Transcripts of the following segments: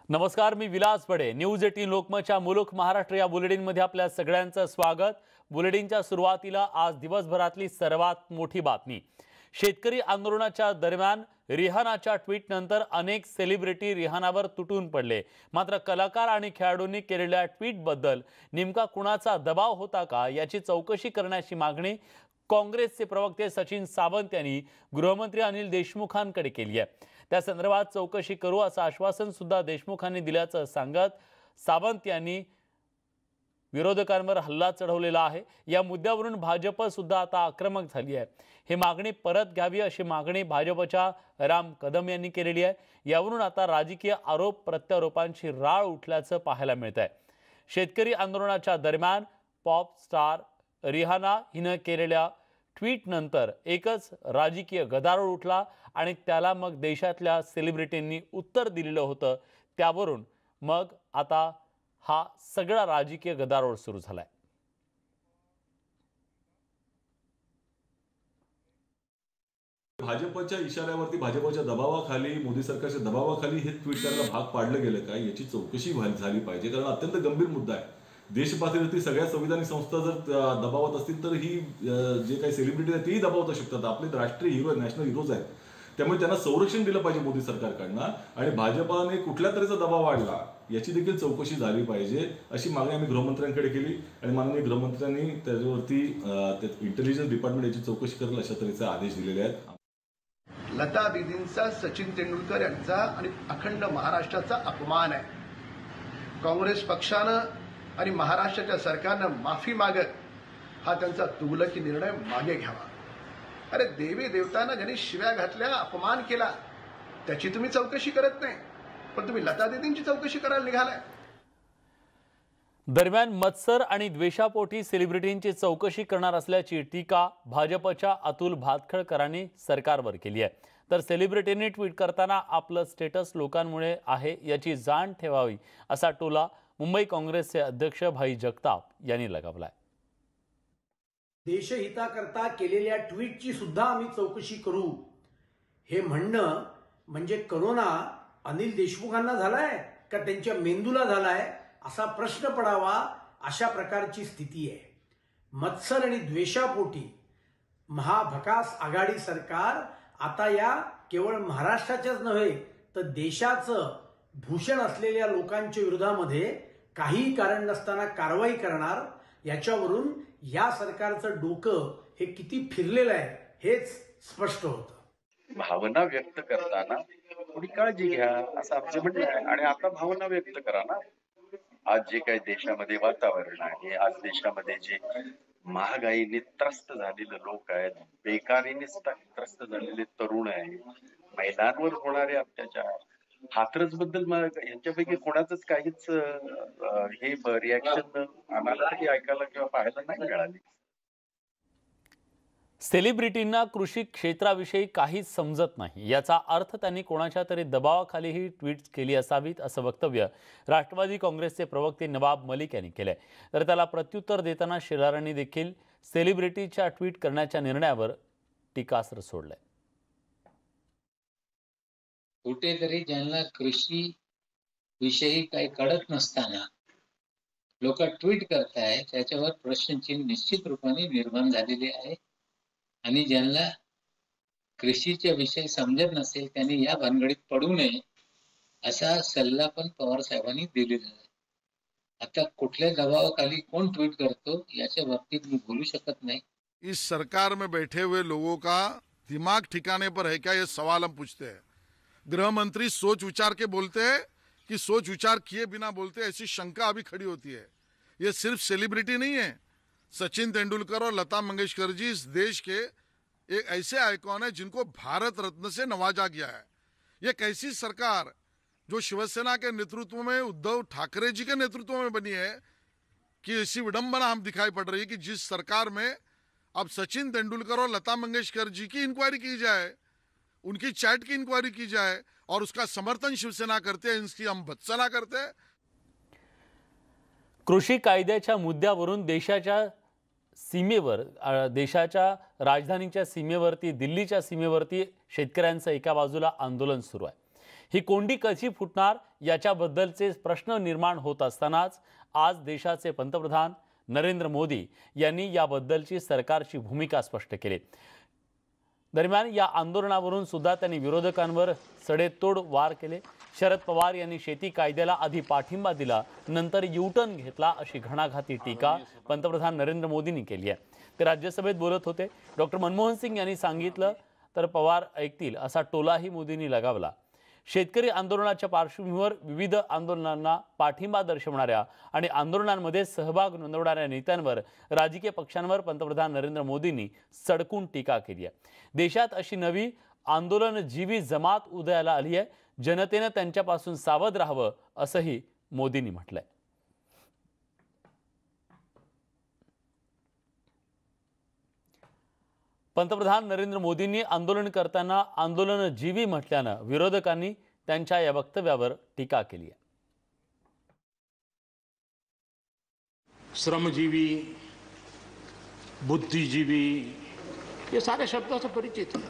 नमस्कार, मी विलास बडे. न्यूज 18 लोकमतच्या मुलुक महाराष्ट्र या बुलेटिनमध्ये आपल्या सगळ्यांचं स्वागत. बुलेटिनच्या सुरुवातीला आज दिवसभरातली सर्वात मोठी बातमी. शेतकरी आंदोलनाच्या दरम्यान रिहानाच्या ट्विटनंतर अनेक सेलिब्रिटी रिहानावर तुटून पडले. मात्र कलाकार आणि खेळाडूंनी केलेल्या ट्विटबद्दल नेमका कुणाचा दबाव होता का याची चौकशी करण्याची मागणी काँग्रेसचे प्रवक्ते सचिन सावंत यांनी गृहमंत्री अनिल देशमुखांकडे केली आहे. त्या संदर्भात चौकशी करू असं आश्वासन सुद्धा देशमुखांनी दिल्याचं सांगत सावंत यांनी विरोधकांवर हल्ला चढवलेला आहे. या मुद्द्यावरून भाजप सुद्धा आता आक्रमक झाली आहे. ही मागणी परत घ्यावी अशी मागणी भाजपच्या राम कदम यांनी केलेली आहे. यावरून आता राजकीय आरोप प्रत्यारोपांची राळ उठल्याचं पाहायला मिळत आहे. शेतकरी आंदोलनाच्या दरम्यान पॉप स्टार रिहाना हिनं केलेल्या ट्विटनंतर एकच राजकीय गदारोळ उठला आणि त्याला मग देशातल्या सेलिब्रिटींनी उत्तर दिलेलं होतं. त्यावरून मग आता हा सगळा राजकीय गदारोळ सुरू झालाय. भाजपच्या इशाऱ्यावरती, भाजपच्या दबावाखाली, मोदी सरकारच्या दबावाखाली हे ट्विट करायला भाग पाडलं गेलं का याची चौकशी झाली पाहिजे. कारण अत्यंत गंभीर मुद्दा आहे. देश पातळीवरती सगळ्या संविधानिक संस्था जर दबावात असतील तर ही जे काही सेलिब्रिटी आहेत तेही दबावत शकतात. आपले राष्ट्रीय हिरो आहेत, नॅशनल हिरोज आहेत. त्यामुळे त्यांना संरक्षण दिलं पाहिजे मोदी सरकारकडनं. आणि भाजपाने कुठल्या तऱ्हेचा दबाव वाढला याची देखील चौकशी झाली पाहिजे अशी मागणी आम्ही गृहमंत्र्यांकडे केली आणि माननीय गृहमंत्र्यांनी त्याच्यावरती इंटेलिजन्स डिपार्टमेंट याची चौकशी करेल अशा तऱ्हेचे आदेश दिलेले आहेत. लता दीदींचा सचिन तेंडुलकर यांचा आणि अखंड महाराष्ट्राचा अपमान आहे. काँग्रेस पक्षानं आणि महाराष्ट्राच्या सरकारनं माफी मागत हा त्यांचा तुगलकी निर्णय मागे घ्यावा. अरे देवी देवतांना ज्यांनी शिव्या घातल्या, अपमान केला, त्याची तुम्ही चौकशी करत नाही, पण तुम्ही लता दीदींची चौकशी करायला निघालाय. दरम्यान मत्सर आणि द्वेषापोटी सेलिब्रिटींची चौकशी करणार असल्याची टीका भाजपच्या अतुल भातखळकरांनी सरकारवर केली आहे. तर सेलिब्रिटींनी ट्विट करताना आपलं स्टेटस लोकांमुळे आहे याची जाण ठेवावी असा टोला मुंबई काँग्रेसचे अध्यक्ष भाई जगताप यांनी लगावलाय. देशहिताकरता केलेल्या ट्विटची सुद्धा आम्ही चौकशी करू हे म्हणणं म्हणजे करोना अनिल देशमुखांना झालाय का त्यांच्या मेंदूला झालाय असा प्रश्न पडावा अशा प्रकारची स्थिती आहे. मत्सर आणि द्वेषापोटी महाभकास आघाडी सरकार आता या केवळ महाराष्ट्राच्याच नव्हे तर देशाचं भूषण असलेल्या लोकांच्या विरोधामध्ये काही कारण नसताना कारवाई करणार. याच्यावरून या सरकारचं डोकं हे किती फिरलेलं आहे हेच स्पष्ट होतं. भावना व्यक्त करताना थोडी काळजी घ्या असं आमचं म्हणणं आहे. आणि आता भावना व्यक्त करा ना. आज जे काही देशामध्ये वातावरण आहे, आज देशामध्ये जे महागाईने त्रस्त झालेले लोक आहेत, बेकारीने त्रस्त झालेले तरुण आहेत, महिलांवर होणारे अत्याचार, हाथरस बद्दल यांच्यापैकी कोणाचंच काहीच हे रिॲक्शन आम्हाला तरी ऐकायला किंवा पाहायला नाही मिळाली. सेलिब्रिटींना कृषी क्षेत्राविषयी काहीच समजत नाही याचा अर्थ त्यांनी कोणाच्या तरी दबावाखाली ही ट्विट केली असावीत असं वक्तव्य राष्ट्रवादी काँग्रेसचे प्रवक्ते नवाब मलिक यांनी केलंय. तर त्याला प्रत्युत्तर देताना शेलारांनी देखील सेलिब्रिटीच्या ट्विट करण्याच्या निर्णयावर टीकास्त्र सोडलंय. कुठेतरी ज्यांना कृषी विषयी काही कळत नसताना लोक ट्विट करतायत त्याच्यावर प्रश्नचिन्ह निश्चित रूपाने निर्माण झालेले आहे. आणि ज्यांना कृषीच्या विषयी समजत नसेल त्यांनी या भानगडीत पडू नये असा सल्ला पण पवार साहेबांनी दिलेला आहे. आता कुठल्या दबावाखाली कोण ट्वीट करतो याच्या बाबतीत मी बोलू शकत नाही. इस सरकार में बैठे हुए लोगों का दिमाग ठिकाने पर है क्या, ये सवाल हम पूछते हैं. गृह मंत्री सोच विचार के बोलते हैं कि सोच विचार किए बिना बोलते, ऐसी शंका अभी खड़ी होती है. ये सिर्फ सेलिब्रिटी नहीं है. सचिन तेंदुलकर और लता मंगेशकर जी इस देश के एक ऐसे आइकॉन है जिनको भारत रत्न से नवाजा गया है. ये कैसी सरकार जो शिवसेना के नेतृत्व में, उद्धव ठाकरे जी के नेतृत्व में बनी है कि ऐसी विडंबना हम दिखाई पड़ रही है कि जिस सरकार में अब सचिन तेंदुलकर और लता मंगेशकर जी की इंक्वायरी की जाए, उनकी चैट की इंक्वायरी की जाए और उसका समर्थन शिवसेना करते हैं, इसकी हम भत्सना करते हैं. कृषी कायद्याच्या मुद्द्यावरून देशाच्या सीमेवर देशाच्या राजधानीच्या सीमेवरती दिल्लीच्या सीमेवरती शेतकऱ्यांचं एका बाजूला आंदोलन सुरू आहे. ही कोंडी कशी फुटणार याच्याबद्दलचे प्रश्न निर्माण होत असतानाच आज देशाचे पंतप्रधान नरेंद्र मोदी यांनी याबद्दलची सरकारची भूमिका स्पष्ट केली। दरम्यान या आंदोलनावरून सुद्धा त्यांनी विरोधकांवर सडेतोड वार केले। शरद पवार यांनी शेती कायद्याला आधी पाठिंबा दिला, नंतर यूटर्न घेतला अशी घणाघाती टीका पंतप्रधान नरेंद्र मोदींनी केली आहे। ते राज्यसभेत बोलत होते। डॉक्टर मनमोहन सिंग यांनी सांगितलं तर पवार ऐकतील असा टोलाही मोदींनी लगावला। शेतकरी आंदोलनाच्या पार्श्वभूमीवर विविध आंदोलनांना पाठिंबा दर्शवणाऱ्या आणि आंदोलनांमध्ये सहभाग नोंदवणाऱ्या नेत्यांवर राजकीय पक्षांवर पंतप्रधान नरेंद्र मोदींनी सडकून टीका केली आहे। देशात अशी नवी आंदोलनजीवी जमात उदयाला आली आहे। जनतेने त्यांच्यापासून सावध राहावं असंही मोदींनी म्हटलंय। पंतप्रधान नरेंद्र मोदींनी आंदोलन करताना आंदोलनजीवी म्हटल्यानं विरोधकांनी त्यांच्या या वक्तव्यावर टीका केली आहे। श्रमजीवी, बुद्धिजीवी, ये सारे शब्दों से परिचित हैं,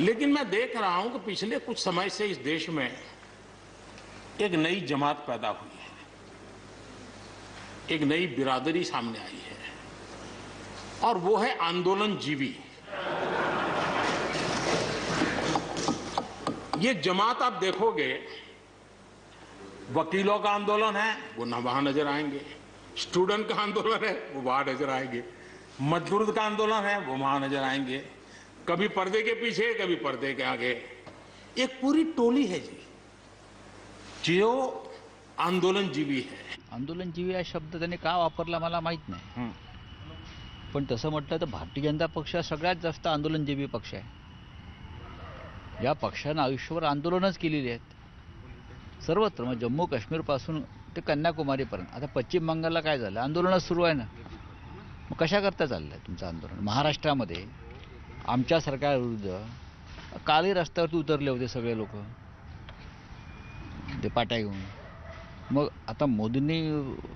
लेकिन मैं देख रहा हूं कि पिछले कुछ समय से इस देश में एक नई जमात पैदा हुई है, एक नई बिरादरी सामने आई है और वो है आंदोलनजीवी। ये जमात आप देखोगे, वकीलों का आंदोलन है वो वहां नजर आएंगे, स्टूडेंट का आंदोलन है वो वहां नजर आएंगे, मजदूर का आंदोलन है वो वहां नजर आएंगे, कभी पर्दे के पीछे कभी पर्दे के आगे। एक पूरी टोली है जी जो आंदोलनजीवी है। आंदोलनजीवी हा शब्द त्यांनी का वापरला मला माहित नाही, पण तसं म्हटलं तर भारतीय जनता पक्ष हा सगळ्यात जास्त आंदोलनजीवी पक्ष आहे। या पक्षानं आयुष्यभर आंदोलनच केलेली आहेत सर्वत्र, मग जम्मू काश्मीरपासून ते कन्याकुमारीपर्यंत। आता पश्चिम बंगालला काय झालं, आंदोलनच सुरू आहे ना, मग कशा करता चाललं आहे तुमचं आंदोलन? महाराष्ट्रामध्ये आमच्या सरकारविरुद्ध कालही रस्त्यावरती उतरले होते सगळे लोक ते पाट्या घेऊन। मग आता मोदींनी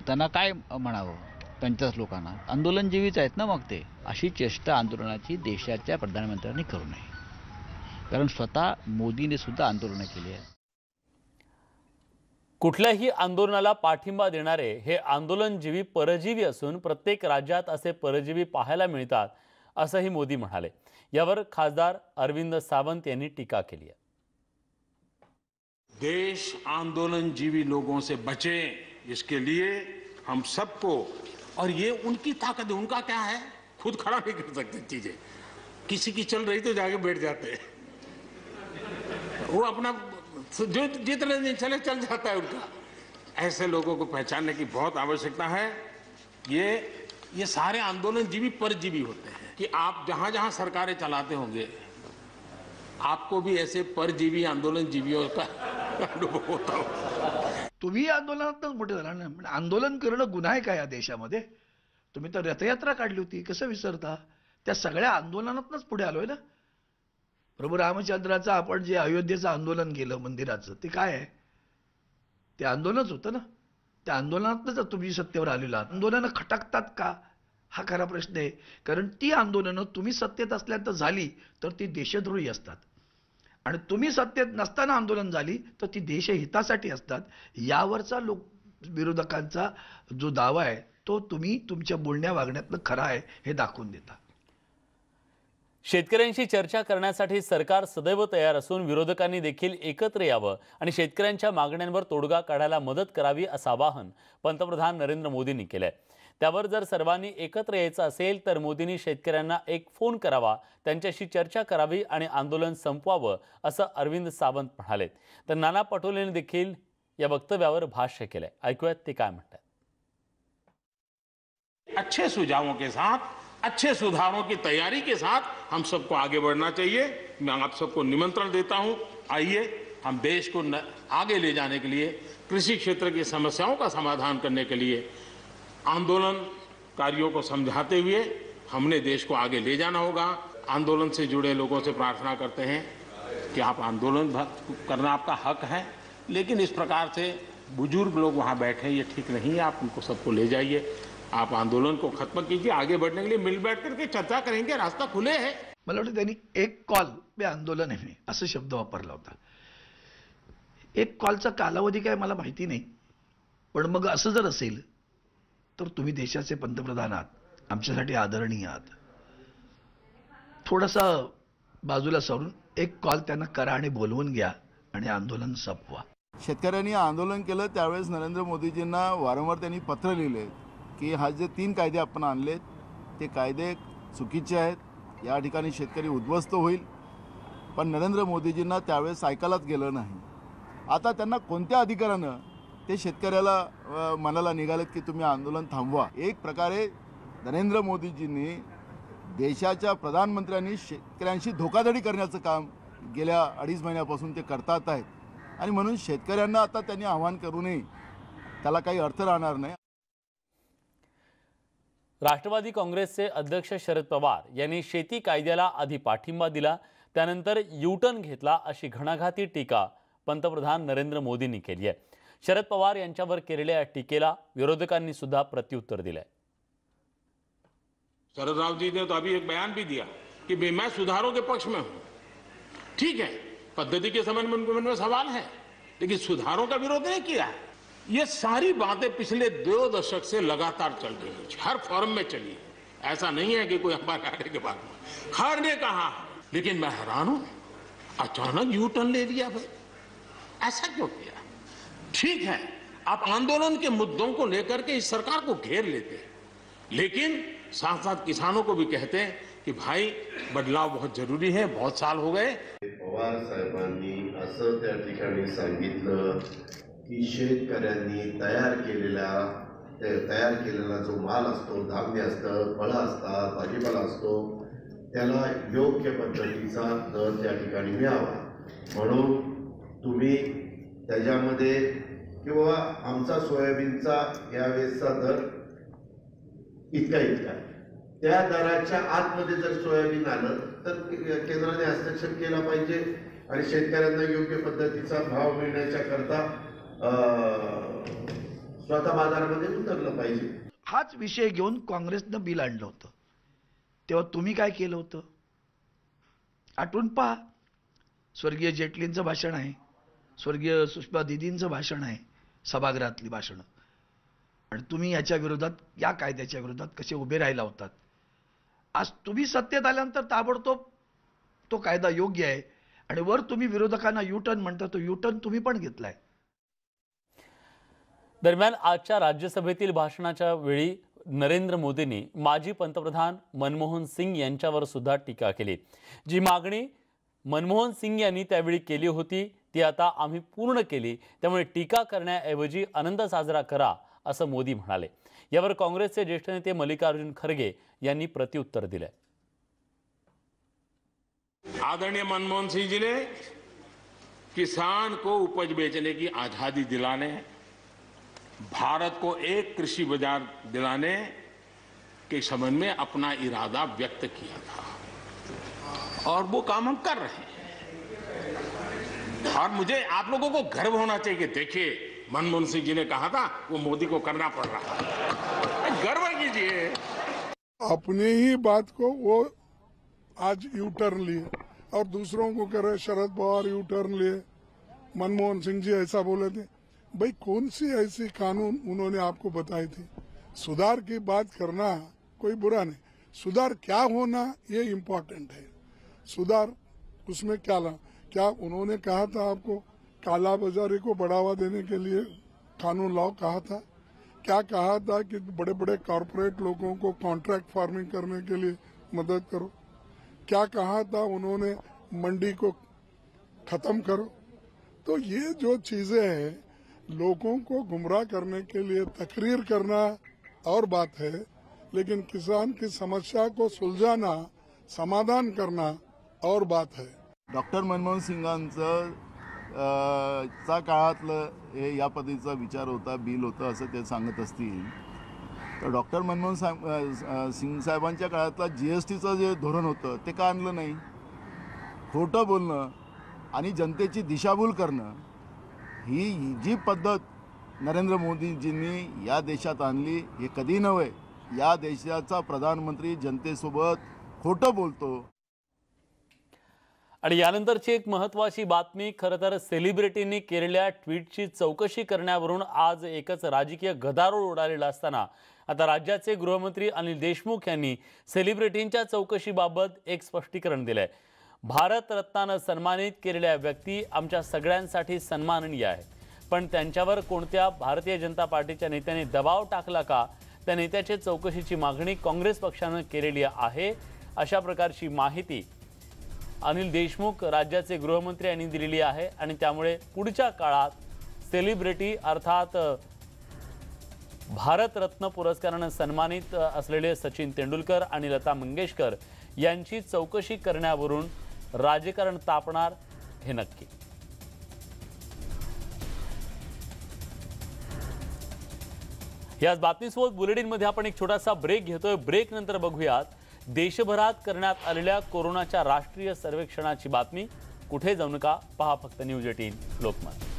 त्यांना काय म्हणावं? त्यांच्याच लोकांना आंदोलनजीवीच आहेत ना, मग ते अशी चेष्टा आंदोलनाची देशाच्या प्रधानमंत्र्यांनी करू नये, कारण स्वतः मोदीने सुद्धा आंदोलनं केली आहेत। कुठल्याही आंदोलनाला पाठिंबा देणारे हे आंदोलनजीवी परजीवी असून प्रत्येक राज्यात असे परजीवी पाहायला मिळतात असंही मोदी म्हणाले। यावर खासदार अरविंद सावंत यांनी टीका केली आहे। देश आंदोलनजीवी लोगों से बचे, इसके लिए हम सबको, और ये उनकी ताकत है। उनका क्या है, खुद खड़ा नहीं कर सकते चीजें, किसी की चल रही तो जाके बैठ जाते हैं, वो अपना जो जितने दिन चले चल जाता है उनका। ऐसे लोगों को पहचानने की बहुत आवश्यकता है। ये सारे आंदोलनजीवी परजीवी होते हैं कि आप जहां जहां सरकारें चलाते होंगे आपको भी ऐसे परजीवी आंदोलनजीवियों का अनुभव होता हो। तुम्ही आंदोलनातच मोठे झाला ना, आंदोलन करणं गुन्हा आहे का या देशामध्ये? तुम्ही तर रथयात्रा काढली होती, कसं विसरता? त्या सगळ्या आंदोलनातच पुढे आलोय ना। प्रभू रामचंद्राचं आपण जे अयोध्येचं आंदोलन केलं मंदिराचं, ते काय आहे? ते आंदोलनच होतं ना। त्या आंदोलनातच तुम्ही सत्तेवर आलेला। आंदोलनं खटकतात का, हा खरा प्रश्न आहे। कारण ती आंदोलनं तुम्ही सत्तेत असल्यानंतर झाली तर ती देशद्रोही असतात, आणि तुम्ही सत्तेत नसताना आंदोलन झाली तर ती देशहितासाठी असतात। यावरचा विरोधकांचा जो दावा आहे तो तुम्ही तुमच्या बोलण्या वागण्यातनं खरा आहे हे दाखवून देता। शेतकऱ्यांशी चर्चा करण्यासाठी सरकार सदैव तयार असून विरोधकांनी देखील एकत्र यावं आणि शेतकऱ्यांच्या मागण्यांवर तोडगा काढायला मदत करावी असं आवाहन पंतप्रधान नरेंद्र मोदींनी केलंय। त्यावर जर सर्वांनी एकत्र यायचं असेल तर मोदींनी शेतकऱ्यांना एक फोन करावा, त्यांच्याशी चर्चा करावी आणि आंदोलन संपवावं असं अरविंद सावंत म्हणाले। तर नाना पटोलेंनी देखील या वक्तव्यावर भाष्य केलंय। ऐकूयात ते काय म्हणतात। अच्छे सुझावों के साथ, अच्छे सुधारों की तैयारी के साथ हम सबको आगे बढ़ना चाहिए। मैं आप सबको निमंत्रण देता हूं, आइए हम देश को आगे ले जाने के लिए, कृषि क्षेत्र की समस्याओं का समाधान करने के लिए आंदोलनकारियों को समझाते हुए हमने देश को आगे ले जाना होगा। आंदोलन से जुड़े लोगों से प्रार्थना करते हैं कि आप आंदोलन करना आपका हक है, लेकिन इस प्रकार से बुजुर्ग लोग वहां बैठे ये ठीक नहीं है। आप उनको सबको ले जाइए, आप आंदोलन को खत्म कीजिए। आगे बढ़ने के लिए मिल बैठ करके चर्चा करेंगे, रास्ता खुले है। मला वाटतं त्यांनी एक कॉल पे आंदोलन आहे असं शब्द वापरला होता। एक कॉलचा कालावधी काय मला माहिती नाही, पण मग असं जर असेल तर तुम्ही देशाचे पंतप्रधान आहात, आमच्यासाठी आदरणीय आहात. थोडासा बाजूला सरून एक कॉल त्यांना करा आणि बोलवून घ्या आणि आंदोलन संपवा. शेतकऱ्यांनी आंदोलन केलं त्यावेळेस नरेंद्र मोदीजींना वारंवार त्यांनी पत्र लिहिले की हा जे 3 कायदे आपण आणलेत ते कायदे चुकीचे आहेत, या ठिकाणी शेतकरी उद्ध्वस्त होईल. पण नरेंद्र मोदीजींना त्यावेळेस ऐकायलाच गेलं नाही. आता त्यांना कोणत्या अधिकारानं ते शेतकऱ्याला मनाला निघालेत की तुम्ही आंदोलन थांबवा. एक प्रकारे नरेंद्र मोदीजींनी देशाच्या प्रधानमंत्र्यांनी शेतकऱ्यांशी धोकाधडी करण्याचं काम गेल्या 2.5 महिन्यापासून ते करतात आहेत आणि म्हणून शेतकऱ्यांना आता त्यांनी आव्हान करू नये, त्याला काही अर्थ राहणार नाही. राष्ट्रवादी काँग्रेसचे अध्यक्ष शरद पवार यांनी शेती कायद्याला आधी पाठिंबा दिला, त्यानंतर यू-टर्न घेतला अशी घणाघाती टीका पंतप्रधान नरेंद्र मोदींनी केली आहे. शरद पवार यांच्यावर केलेल्या या टीकेला विरोधकांनी सुद्धा प्रत्युत्तर दिलंय. शरद राव जी ने तो अभी एक बयान भी दिया कि मैं सुधारों के पक्ष में हूं. ठीक है, पद्धति के संबंध में सवाल है, लेकिन सुधारों का विरोध नहीं किया. ये सारी बातें पिछले 2 दशक से लगातार चल रही है, हर फोरम में चली है. ऐसा नहीं है कि कोई हमारे आने के बाद हर ने कहा, लेकिन मैं हैरान हूं, अचानक यू टर्न ले लिया. भाई ऐसा क्यों किया? ठीक है, आप आंदोलन के मुद्दों को लेकर के इस सरकार को घेर लेते हैं, लेकिन साथ साथ किसानों को भी कहते हैं की भाई बदलाव बहुत जरुरी है, बहुत साल हो गए. पवार साहेबांनी असं त्या ठिकाणी सांगितलं की शेतकऱ्यांनी तयार केलेला जो माल असतो, धान्य असतं, फळं असतात, भाजीपाला असतो, त्याला योग्य पद्धतीचा दर त्या ठिकाणी मिळावा. म्हणून तुम्ही त्याच्यामध्ये किंवा आमचा सोयाबीनचा यावेळेसचा दर इतका त्या दराच्या आतमध्ये जर सोयाबीन आलं तर केंद्राने हस्तक्षेप केला पाहिजे आणि शेतकऱ्यांना योग्य पद्धतीचा भाव मिळण्याच्या करता स्वतः बाजारामध्ये उतरलं पाहिजे. हाच विषय घेऊन काँग्रेसनं बिल आणलं होतं. तेव्हा तुम्ही काय केलं होतं आठवून पहा. स्वर्गीय जेटलींचं भाषण आहे, स्वर्गीय सुषमा दीदींचं भाषण आहे, सभागृहातली भाषणं, आणि तुम्ही याच्या विरोधात, या कायद्याच्या विरोधात कसे उभे राहिला होतात. आज तुम्ही सत्तेत आल्यानंतर ताबडतोब तो कायदा योग्य आहे आणि वर तुम्ही विरोधकांना यू-टर्न म्हणता, तो यू-टर्न तुम्ही पण घेतलाय. दरम्यान आजच्या राज्यसभेतील भाषणाच्या वेळी नरेंद्र मोदींनी माजी पंतप्रधान मनमोहन सिंग यांच्यावर सुद्धा टीका केली. जी मागणी मनमोहन सिंग यांनी त्यावेळी केली होती ती आता आम्ही पूर्ण केली, त्यामुळे टीका करण्याऐवजी आनंद साजरा करा असं मोदी म्हणाले. यावर काँग्रेसचे ज्येष्ठ नेते मल्लिकार्जुन खरगे यांनी प्रत्युत्तर दिले. आदरणीय मनमोहन सिंह जी ने किसान को उपज बेचने की आजादी दिलाने, भारत को एक कृषि बाजार दिलाने के संबंध में अपना इरादा व्यक्त किया था और वो काम हम कर रहे हैं. और मुझे आप लोगों को गर्व होना चाहिए कि देखिए मनमोहन सिंह जी ने कहा था वो मोदी को करना पड़ रहा है. गर्व कीजिए. अपने ही बात को वो आज यू टर्न लिए और दूसरों को कह रहे शरद पवार यू टर्न लिए, मनमोहन सिंह जी ऐसा बोले थे. भाई कौन सी ऐसी कानून उन्होंने आपको बताई थी? सुधार की बात करना कोई बुरा नहीं, सुधार क्या होना ये इम्पोर्टेंट है. सुधार उसमें क्या उन्होंने कहा था आपको काला बाजारी को बढ़ावा देने के लिए कानून लाओ कहा था? क्या कहा था कि बड़े बड़े कॉरपोरेट लोगों को कॉन्ट्रैक्ट फार्मिंग करने के लिए मदद करो? क्या कहा था उन्होंने मंडी को खत्म करो? तो ये जो चीजें हैं लोगों को गुमराह करने के लिए तकरीर करना और बात है, लेकिन किसान की समस्या को सुलझाना, समाधान करना और बात है. डॉक्टर मनमोहन सिंगांचं चा काळातलं हे या पद्धतीचा विचार होता, बिल होतं असं ते सांगत असतील तर डॉक्टर मनमोहन सिंग साहेबांच्या काळातला GSTचं जे धोरण होतं ते का आणलं नाही? खोटं बोलणं आणि जनतेची दिशाभूल करणं ही जी पद्धत नरेंद्र मोदीजींनी या देशात आणली हे कधी नव्हे. या देशाचा प्रधानमंत्री जनतेसोबत खोटं बोलतो. आणि यानंतरची एक महत्त्वाची बातमी, खरं तर सेलिब्रिटींनी केलेल्या ट्विटची चौकशी करण्यावरून आज एकच राजकीय गदारोळ उडालेला असताना आता राज्याचे गृहमंत्री अनिल देशमुख यांनी सेलिब्रिटींच्या चौकशीबाबत एक स्पष्टीकरण दिलंय। भारतरत्नानं सन्मानित केलेल्या व्यक्ती आमच्या सगळ्यांसाठी सन्माननीय आहे, पण त्यांच्यावर कोणत्या भारतीय जनता पार्टीच्या नेत्याने दबाव टाकला का, त्या नेत्याची चौकशीची मागणी काँग्रेस पक्षानं केलेली आहे, अशा प्रकारची माहिती अनिल देशमुख राज्याचे गृहमंत्री यांनी दिलेली आहे। आणि त्यामुळे पुढच्या काळात सेलिब्रिटी अर्थात भारतरत्न पुरस्कारानं सन्मानित असलेले सचिन तेंडुलकर आणि लता मंगेशकर यांची चौकशी करण्यावरून राजकारण तापणार हे नक्की। याच बातमीसोबत बुलेटिनमध्ये आपण एक छोटासा ब्रेक घेतोय। ब्रेक नंतर बघूयात देशभरात करण्यात आलेल्या कोरोनाच्या राष्ट्रीय सर्वेक्षणाची बातमी। कुठे जाऊ नका, पहा फक्त न्यूज 18 लोकमत।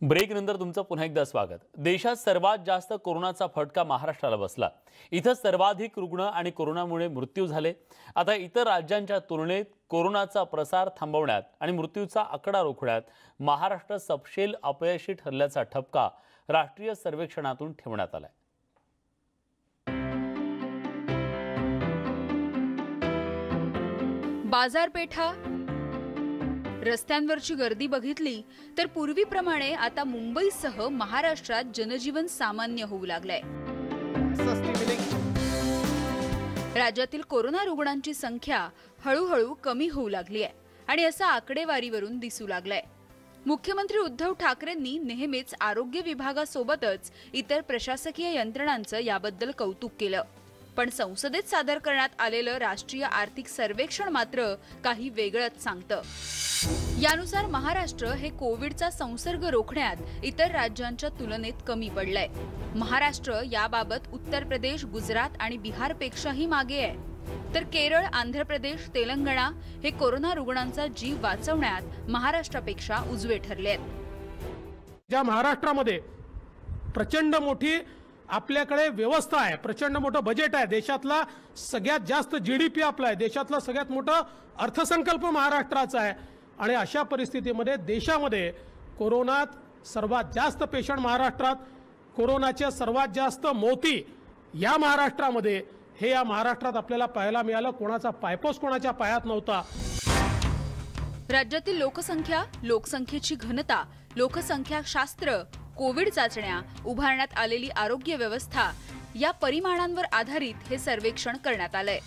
ब्रेक नंतर तुमचं पुन्हा एकदा स्वागत। देशात सर्वात जास्त कोरोनाचा फटका महाराष्ट्राला बसला। इथं सर्वाधिक रुग्ण आणि कोरोनामुळे मृत्यू झाले। आता इतर राज्यांच्या तुलनेत कोरोनाचा प्रसार थांबवण्यात आणि मृत्यूचा आकडा रोखण्यात महाराष्ट्र सपशेल अपयशी ठरल्याचा ठपका राष्ट्रीय सर्वेक्षणातून ठेवण्यात आलाय। बाजारपेठा, रस्त्यांवरची गर्दी बघितली तर पूर्वीप्रमाणे आता मुंबईसह महाराष्ट्रात जनजीवन सामान्य होऊ लागलंय। राज्यातील कोरोना रुग्णांची संख्या हळूहळू कमी होऊ लागली आहे आणि असं आकडेवारीवरून दिसू लागलंय। मुख्यमंत्री उद्धव ठाकरेंनी नेहमीच आरोग्य विभागासोबतच इतर प्रशासकीय यंत्रणांचं याबद्दल कौतुक केलं, पण संसदेत सादर करण्यात आलेलं राष्ट्रीय आर्थिक सर्वेक्षण मात्र काही वेगळंच सांगतं। यानुसार महाराष्ट्र हे कोविडचा संसर्ग रोखण्यात इतर राज्यांच्या तुलनेत कमी पडलंय। महाराष्ट्र याबाबत उत्तर प्रदेश, गुजरात आणि बिहारपेक्षाही मागे आहे, तर केरळ, आंध्र प्रदेश, तेलंगणा हे कोरोना रुग्णांचा जीव वाचवण्यात महाराष्ट्रापेक्षा उजवे ठरलेत। ज्या महाराष्ट्रामध्ये प्रचंड मोठी आपल्याकडे व्यवस्था आहे, प्रचंड मोठं बजेट आहे, देशातला सगळ्यात जास्त GDP आपला आहे, देशातला सगळ्यात मोठा अर्थसंकल्प महाराष्ट्राचा आहे, आणि अशा परिस्थितीमध्ये देशामध्ये कोरोनात सर्वात जास्त पेशंट महाराष्ट्रात, कोरोनाचे सर्वात जास्त मोती या महाराष्ट्रामध्ये, हे या महाराष्ट्रात आपल्याला पाहायला मिळालं। कोणाचा पायपोस कोणाच्या पायात नव्हता। राज्यातील लोकसंख्या, लोकसंख्येची घनता, लोकसंख्या शास्त्र, कोविड चाचण्या, उभारण्यात आलेली आरोग्य व्यवस्था या परिमाणांवर आधारित हे सर्वेक्षण करण्यात आलंय।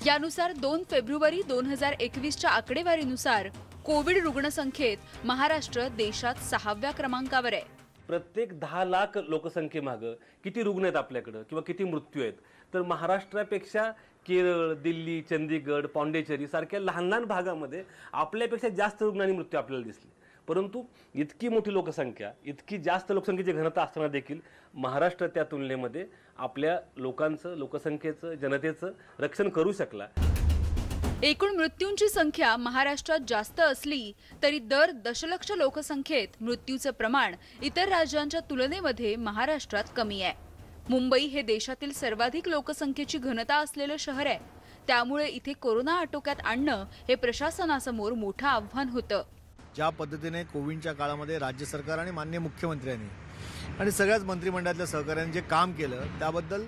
यानुसार 2 फेब्रुवारी 2021च्या आकडेवारीनुसार कोविड रुग्णसंख्येत महाराष्ट्र देशात 6व्या क्रमांकावर आहे। प्रत्येक 10 लाख लोकसंख्येमागे किती रुग्ण आहेत आपल्याकडे किंवा किती मृत्यू आहेत, तर महाराष्ट्रापेक्षा केरळ, दिल्ली, चंदीगड, पॉंडेचेरी सारख्या लहान लहान भागामध्ये आपल्यापेक्षा जास्त रुग्ण आणि मृत्यू आपल्याला दिसले। परंतु इतकी मोठी लोकसंख्या, इतकी जास्त लोकसंख्येची घनता असताना देखील महाराष्ट्र त्या तुलनेमध्ये आपल्या लोकांचं, लोकसंख्येचं, जनतेचं रक्षण करू शकला। एकूण मृत्यूंची संख्या महाराष्ट्रात जास्त असली तरी दर दशलक्ष लोकसंख्येत मृत्यूचं प्रमाण इतर राज्यांच्या तुलनेमध्ये महाराष्ट्रात कमी आहे। मुंबई हे देशातील सर्वाधिक लोकसंख्येची घनता असलेलं शहर आहे, त्यामुळे इथे कोरोना आटोक्यात आणणं हे प्रशासनासमोर मोठं आव्हान होतं। ज्या पद्धतीने कोविडच्या काळामध्ये राज्य सरकार आणि माननीय मुख्यमंत्र्यांनी आणि सगळ्याच मंत्रिमंडळातल्या सहकाऱ्यांनी जे काम केलं त्याबद्दल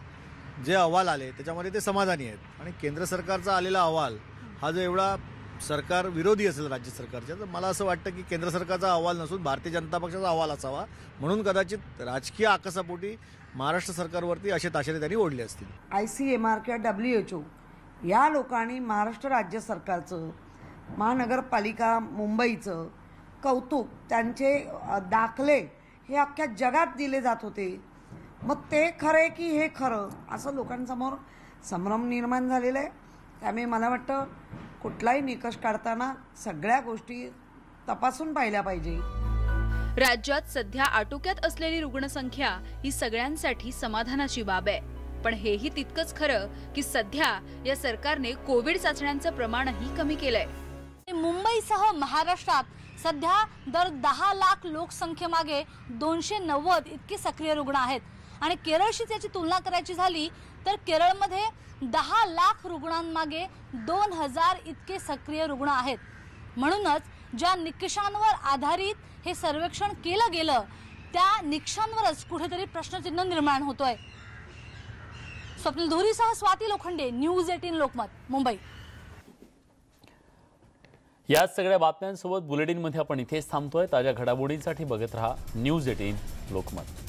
जे अहवाल आले त्याच्यामध्ये ते समाधानी आहेत। आणि केंद्र सरकारचा आलेला अहवाल हा जो एवढा सरकार विरोधी असेल राज्य सरकारच्या, तर मला असं वाटतं की केंद्र सरकारचा अहवाल नसून भारतीय जनता पक्षाचा अहवाल असावा, म्हणून कदाचित राजकीय आकसापोटी महाराष्ट्र सरकारवरती असे ताशेरे त्यांनी ओढले असतील। ICMR किंवा WHO या लोकांनी महाराष्ट्र राज्य सरकारचं, महानगरपालिका मुंबईचं कौतुक, त्यांचे दाखले हे अख्ख्या जगात दिले जात होते। मग ते खरं की हे खरं असं लोकांसमोर संभ्रम निर्माण झालेला आहे। त्यामुळे मला वाटतं कुठलाही निकष काढताना सगळ्या गोष्टी तपासून पाहिल्या पाहिजे। राज्यात सध्या आटोक्यात असलेली रुग्णसंख्या ही सगळ्यांसाठी समाधानाची बाब आहे, पण हेही तितकंच खरं की सध्या या सरकारने कोविड चाचण्यांचं प्रमाणही कमी केलंय। मुंबईसह महाराष्ट्रात सध्या दर 10 लाख लोकसंख्येमागे 290 इतके सक्रिय रुग्ण आहेत आणि केरळशी त्याची तुलना करायची झाली तर केरळमध्ये 10 लाख रुग्णांमागे 2000 इतके सक्रिय रुग्ण आहेत। म्हणूनच ज्या निकषांवर आधारित हे सर्वेक्षण केलं गेलं त्या निकषांवरच कुठेतरी प्रश्नचिन्ह निर्माण होतोय। स्वप्नील धुरीसह स्वाती लोखंडे, न्यूज 18 लोकमत, मुंबई। या सगळ्या बातम्यांसोबत बुलेटिनमध्ये आपण इथेच थांबतोय। ताज्या घडामोडींसाठी बघत रहा न्यूज 18 लोकमत।